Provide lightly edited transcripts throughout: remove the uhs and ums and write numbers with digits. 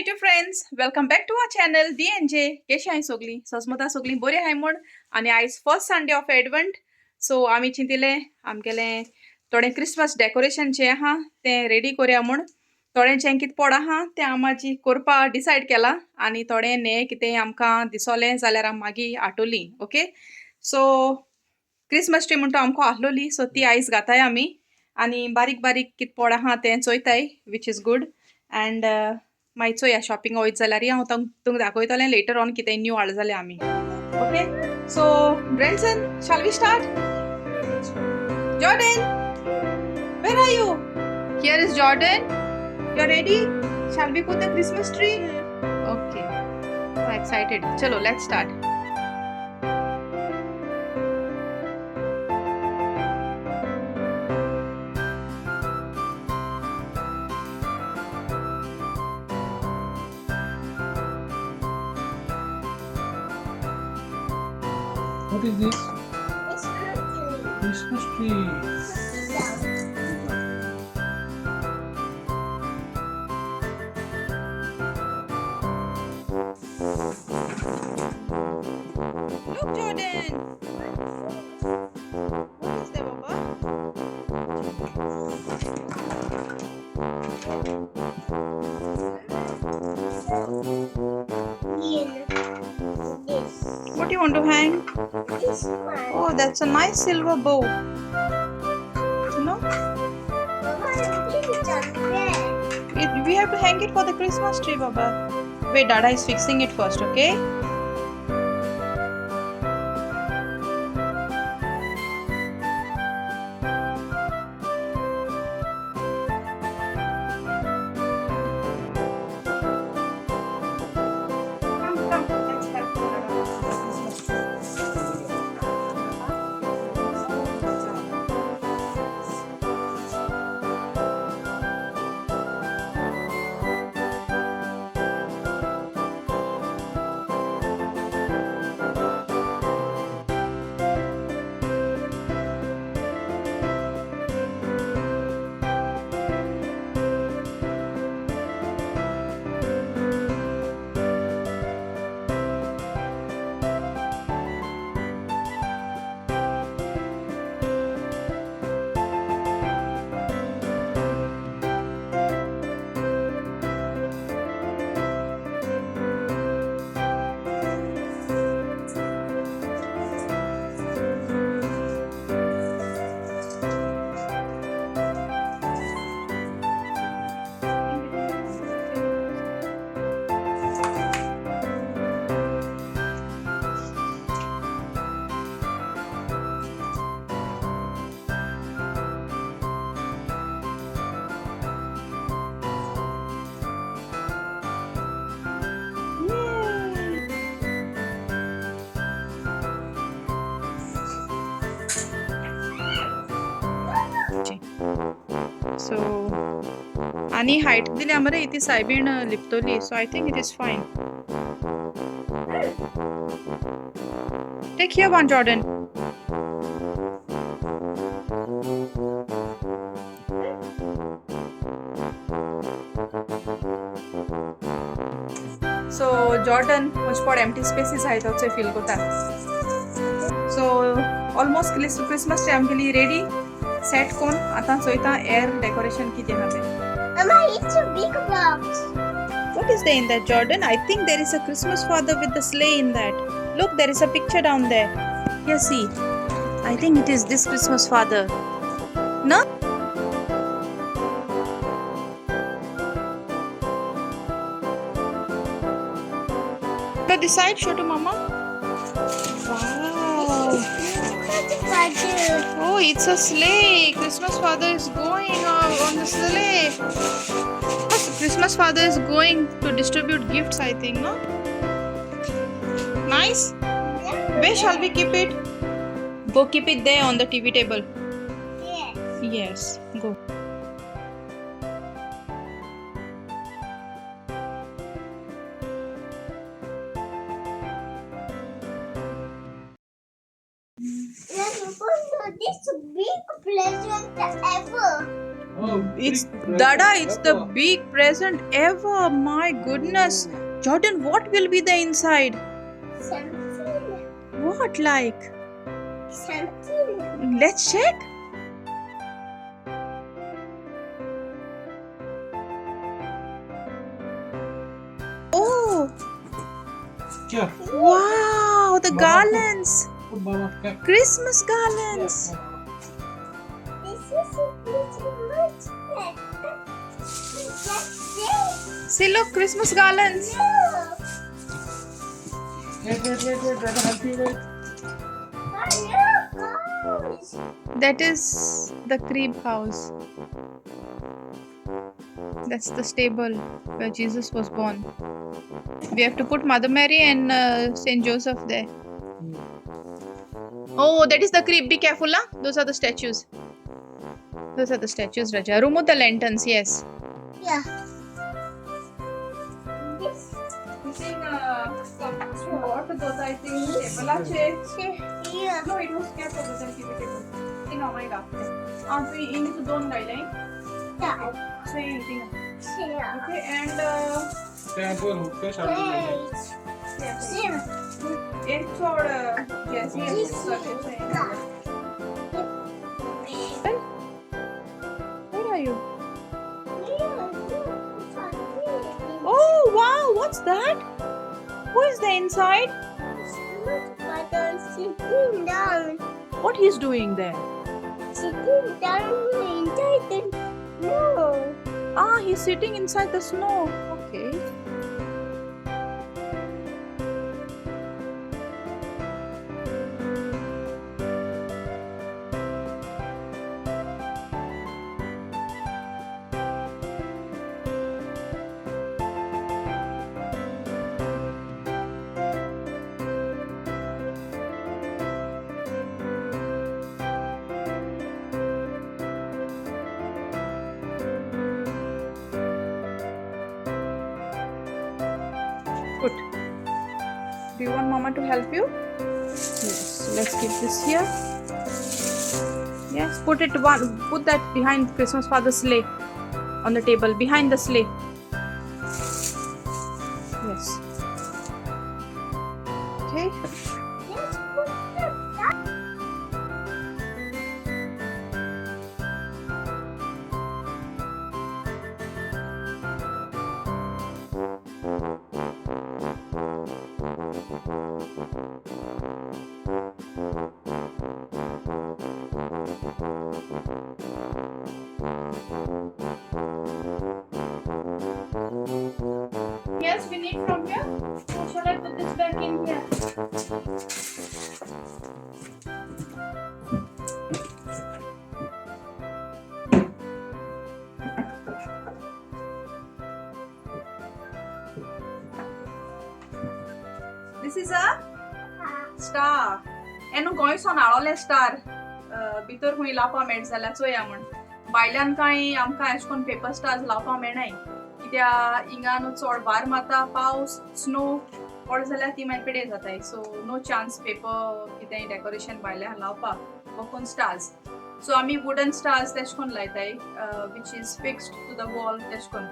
YouTube friends, welcome back to our channel DNJ. कशी आहे सगळी सजमता सगळी बरी आहे म्हण आणि आज फर्स्ट संडे ऑफ एडवेंट सो आम्ही चिंतिले आमगेले थोडे क्रिसमस डेकोरेशनचे आहा ते रेडी करूया म्हण थोड्यांचें कितें पड आहा ते आमाची करपा डिसायड केला आणि थोडे ने कितें आमकां दिसोलें जाल्यार आमी मागीर आठवली ओके सो क्रिसमस ट्री म्हणटा आमकां आहलोली सो ती आयज घाताय आमी आणि बारीक बारीक कितें पड आहा तें चोयताय विच इज गुड अँड मागीर चोया शॉपिंग वयत जाल्यार हांव तुमकां दाखयतलें लेटर ऑन कितें न्यू हाडलें जाल्यार आमी okay so Brenson shall we start Jordan where are you here is Jordan you are ready shall we put the Christmas tree okay so excited चलो let's start What is this? It's Christmas. Christmas tree. Look, Jordan. What is there, Papa? This. What do you want to hang? This one. Oh, that's a nice silver bow. You know, Mama, this is unfair. we have to hang it for the Christmas tree, Baba. Wait, Dada is fixing it first, okay? Come, let's help Dada with the Christmas tree. So, आणि height दिली आमरे ती सायबीण लिपतली so I think it is fine take here one Jordan so Jordan मुझपड empty spaces आहेत तो feel करता सो ऑलमोस्ट क्रिसमस ट्री आमगेली रेडी सेट कोन आता चोयता एअर डेकोरेशन किती हा ते Mama, it's a big box. What is there in that, Jordan? I think there is a Christmas father with the sleigh in that. Look, there is a picture down there. Here, see. I think it is this Christmas father. No? Go this side, show to Mama. Wow. Look at the budget. Oh, it's a sleigh. Christmas father is going on the sleigh. Christmas father is going to distribute gifts, I think, no? Nice. Where shall we keep it? Go keep it there on the TV table. Yes. Yes, go. Let's open this big present ever. It's big Dada, present it's the ever. big present ever. My goodness. Jordan, what will be the inside? Something. What like? Something. Let's check. Oh, Here, wow, the Mama, garlands. put Mama cap. Christmas garlands. Yes. This is a little much. That's it. See, look, Christmas garlands. No. Wait. Let me help you. Wait. Oh, gosh. That is the Crib house. That's the stable where Jesus was born. We have to put Mother Mary and Saint Joseph there. Oh, that is the crib. Be careful, huh? Those are the statues. Those are the statues, Raja. Remove the lanterns, yes. Yeah. This. What those I think table Yeah. No, it was kept over the TV table. Think how many after. So you need to don't guideline. Yeah. So you eating. Yeah. Okay, and Temple hookah shall it's or yes, Where are you? Oh wow, what's that? Who is there inside? Sitting down. What he's doing there? Sitting down inside the no. Ah, he's sitting inside the snow. Okay. Good. Do you want Mama to help you? Yes. Let's keep this here. Yes. Put that behind Christmas Father's sleigh on the table behind the sleigh. Yes. Okay. Let's put the Yes, we need from here. Or shall I put this back in here? This is a star. एनु गोंयसो नाळोले star भितर खूंय लावपा मेळटा जाल्यार चोया म्हण भायल्यान कांय आमकां अशें करून पेपर स्टार्स लावपा मेळनाय कित्याक हिंगा न्हू चड वार मारता पावस स्नो पड जाल्यार ती मागीर पिड्यार जाताय सो नो चान्स पेपर कितेंय डेकोरेशन भायल्यान लावपाक बकून स्टार्स सो आमी वुडन स्टार्स तेश कोन्न लायताय which is fixed to the wall तेश कोन्न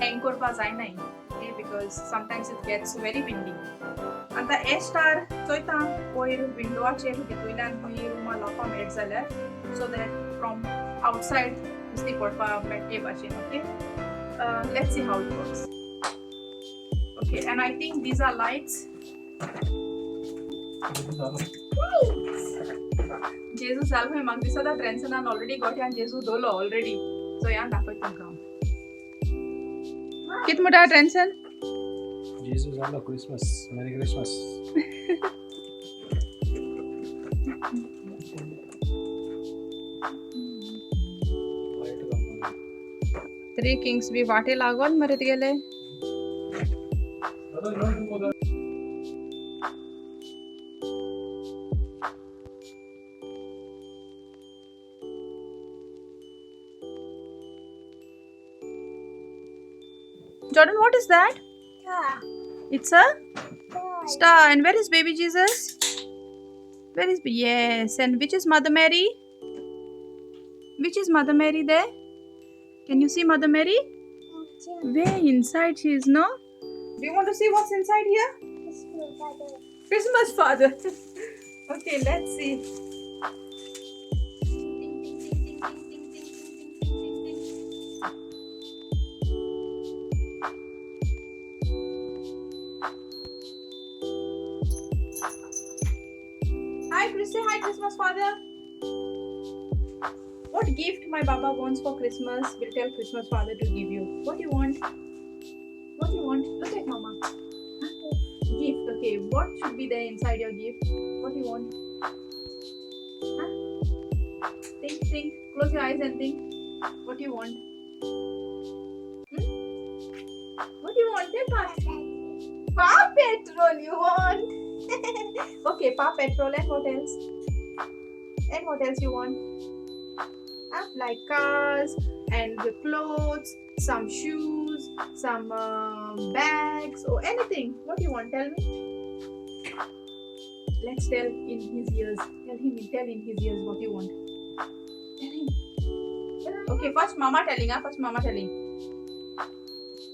हँग करपा जायनाय okay because sometimes it gets very windy आतां हे स्टार चोयता वयर विंडोवाचेर भितूयल्यान खंय रुमा लावपा मेळटा जाल्यार सो दॅट फ्रॉम आउटसायड दिसती पडपा मेळटे भाशेन okay let's see how it works okay and I think these are lights जेजू जाल खंय म्हाका दिसता ट्रेन्सनान ऑलरेडी गोठ्यान जेजू दवरलो ऑलरेडी सो ह्या दाखयता तुमकां कित म्हणटा ट्रेन्सन Jesus, hello, Christmas. Merry Christmas. Three kings बी वाटे लागोन मरत गेले Jordan, what is that? It's a star. And where is baby Jesus? Where is yes? And which is Mother Mary? Which is Mother Mary there? Can you see Mother Mary? Where inside she is, no? Do you want to see what's inside here? Christmas Father. Okay, let's see. Hi, Chris. Say hi, Christmas Father. What gift my Baba wants for Christmas? We'll tell Christmas Father to give you. What do you want? What do you want? Look at Mama. Huh? Gift. Okay. What should be there inside your gift? What do you want? Huh? Think, think. Close your eyes and think. What do you want? What do you want? Tell us. Paw Patrol you want? Okay, Paw Patrol and what else? And what else you want? Like cars and the clothes, some shoes, some bags or anything. What do you want? Tell me. Let's tell in his ears. Tell in his ears what you want. Tell him. Okay, first Mama telling. First Mama telling.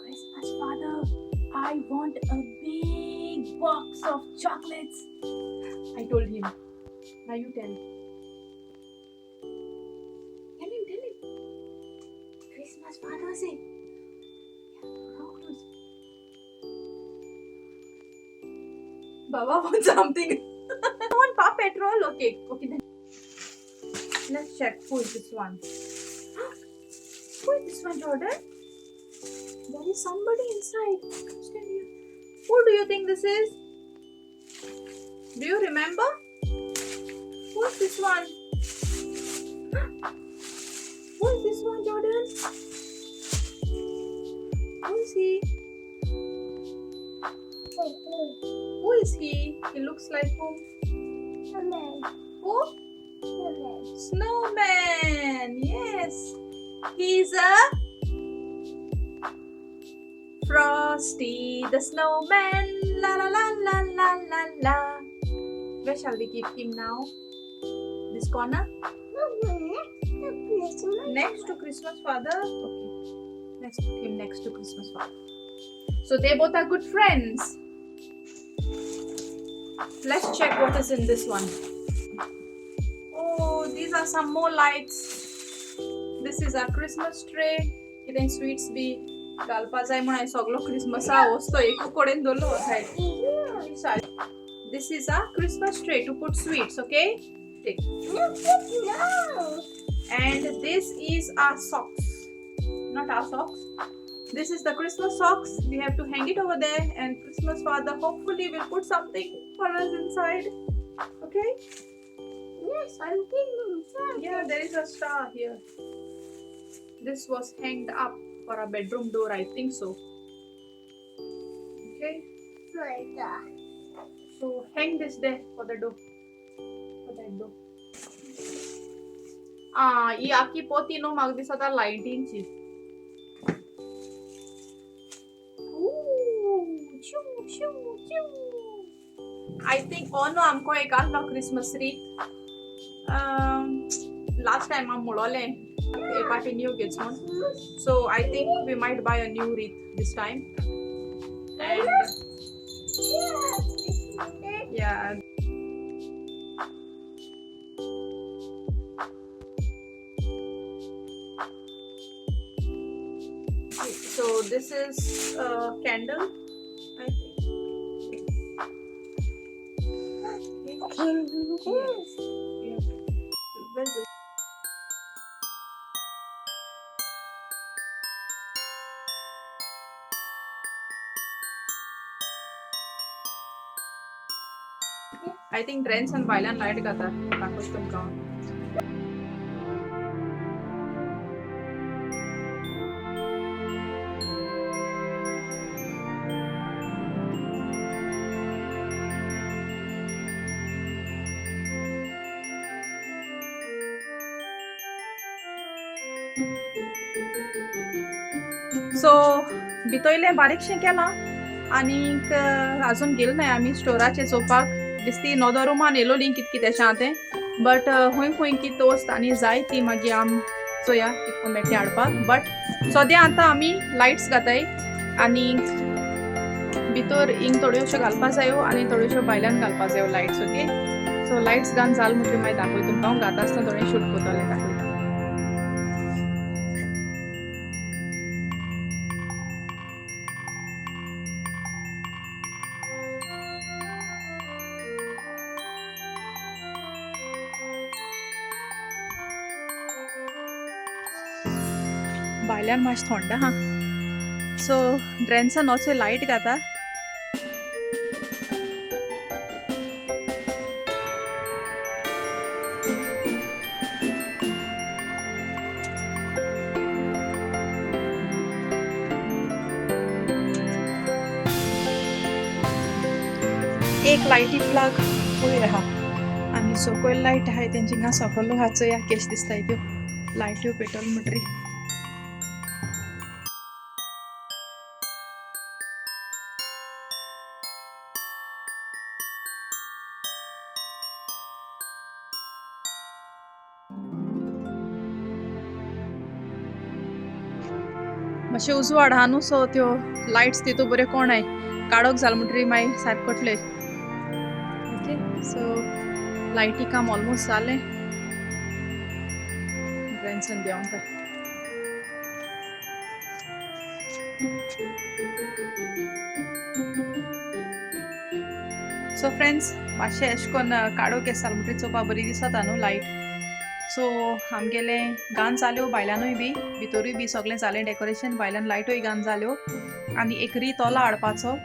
Christmas Father, I want a big box of chocolates. I told him. Now you tell. Christmas Father say. Baba wants something. I want Paw Patrol. Okay, okay then. Let's check who is this one. Who is this one, Jordan? There is somebody inside. Stand here. Who do you think this is? Do you remember? Who is this one? Who is this one, Jordan? Who is he? Who is he? He looks like whom? Who? Snowman. Yes. He's a Frosty the Snowman. La la la la la la la. Where shall we keep him now? This corner? Next to Christmas Father? Okay. Let's put him next to Christmas Father. So they both are good friends. Let's check what is in this one. Oh, these are some more lights. This is a Christmas tray. Kideं sweets bhi galpa jay म्हणून सगळो Christmas आ वस्तो एको कडेन दवरलो वता. This is a Christmas tray to put sweets, okay? Take. And this is our socks. Not our socks. This is the Christmas socks. We have to hang it over there, and Christmas Father hopefully will put something for us inside. Okay? Yes, I'm thinking inside. Yeah, there is a star here. This was hanged up for a bedroom door, I think so. Okay? Like that. So hang this there for the door. For that door. ही आपकी पोती no म्हाका दिसता लायटींची. I think no आमको एक आसलो Christmas wreath. Last time आम म्हणलोले a party new gets one. So I think we might buy a new wreath this time. And yeah. So this is a candle, I think. Yeah. Well, I think trends and violin light gata. Dakhos tumka. सो भितरलें बारीकशें केलां आनीक आजून गेलो नाय आमी स्टोराचेर चोवपाक दिसती नोदो रुमान येयलोलीं कितें कितेंशें आहा तें बट खूंय खूंय कितें वस्त आनी जाय ती मागीर आम चोया कितको मेळटा हाडपाक बट सद्या आतां आमी लायट्स घाताय आनी भितर हिंग थोड्योश्यो घालपा जायो आनी थोड्योश्यो भायल्यान घालपा जायो लायट्स ओके सो लायट्स घालन जाल म्हणटरी मागीर दाखय तुमकां हांव घाता आसतना थोडें शूट कोत्तोलें दाखयता भायल्यान मातशें थंड आहा सो ड्रेन्सान असो लायट घाता एक लायटी प्लग वयर आहा आनी सकयल लायट आहाय तेंची हिंगा सकयल आहा चोया केश दिसताय त्यो लायट्यो पेटोवल म्हणटरी मातशें उजवाड आहा न्हू सो त्यो लायट्स तितू बऱ्यो कोणाय काडोक जाल म्हणटरी मागीर सारको कटले ओके सो लायटी काम ऑलमोस्ट जालें ड्रेन्सान देंवता सो फ्रेंड्स मातशें एशें कोन्न काडोक येस जाल म्हणटरी चोवपा बरी दिसता न्हू लायट सो आमगेले गान जाल्यो भायल्यानूय बी भितरूय बी सगळें जालें डेकोरेशन भायल्यान लायटूय गान जाल्यो आनी एक रीत ओला हाडपाचो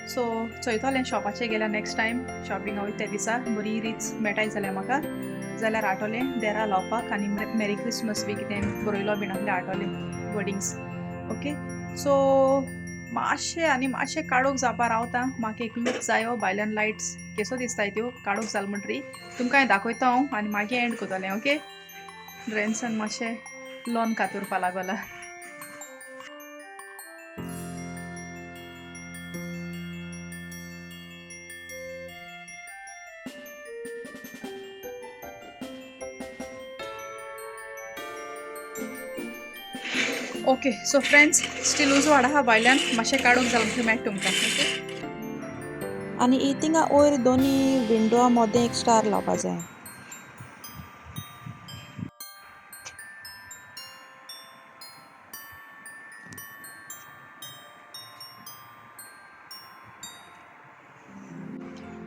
सो चोयतोलें शॉपाचेर गेल्यार नेक्स्ट टायम शॉपिंगा वयता त्या दिसा बरी रीच मेळटाय जाल्यार म्हाका जाल्यार हाडटोलें देरा लावपाक आनी मेरी क्रिसमस बी कितें बरयलो बीन आहलें हाडटोलें वर्डिंग्स ओके सो मातशें काडोक जावपा रावता म्हाका एक लूक जायो भायल्यान लायट्स केसो दिसताय त्यो काडोक जाल म्हणटरी तुमकां दाखयता हांव आनी मागीर एंड कोत्तोलें ओके ड्रेन्सान मातशें लॉन कातुरपा लागोला ओके सो फ्रेंड्स स्टील उजवाड आहा भायल्यान मातशें काडूंक जाल म्हणटरी मेळटा तुमकां ओके आनी इथिंगा वयर दोनी विंडोआ मदें एक स्टार लावपा जाय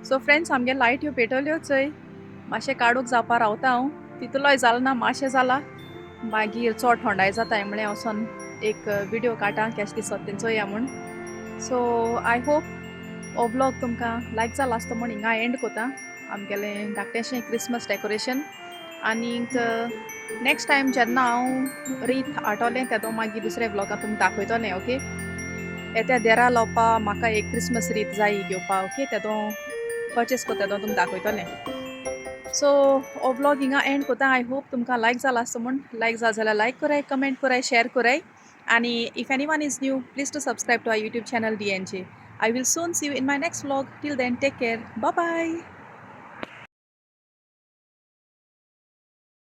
सो फ्रेंड्स आमगे लायट ह्यो पेटोल्यो चोय मातशें काडूंक जावपा रावता हांव तितूलोय जाल ना मातशें जाला मागीर चड थंडाय जाताय म्हळ्यार वचोन एक विडियो काडटा केश दिसता तें चोया म्हूण सो आय होप हो व्लॉग तुमकां लायक जाला आसतो म्हूण हिंगा एंड कोता आमगेलें धाकटेंशें क्रिसमस डेकोरेशन आनीक नेक्स्ट टायम जेन्ना हांव रीत हाडटोलें तेदो मागीर दुसऱ्या व्लॉगान तुमकां दाखयतोलें ओके येत्या देरा लावपा म्हाका एक क्रिसमस रीत जाय घेवपा ओके तेदो परचेस कोता तेदो तुमकां दाखयतोलें सो हो व्लॉग हिंगा एंड कोता आय होप तुमकां लायक जाला आसतो म्हूण लायक जाला जाल्यार लायक कोराय कमेंट कोराय शेअर कोराय आणि if anyone is new, please to subscribe to our YouTube channel DNJ. I will soon see you in my next vlog. Till then, take care. Bye bye.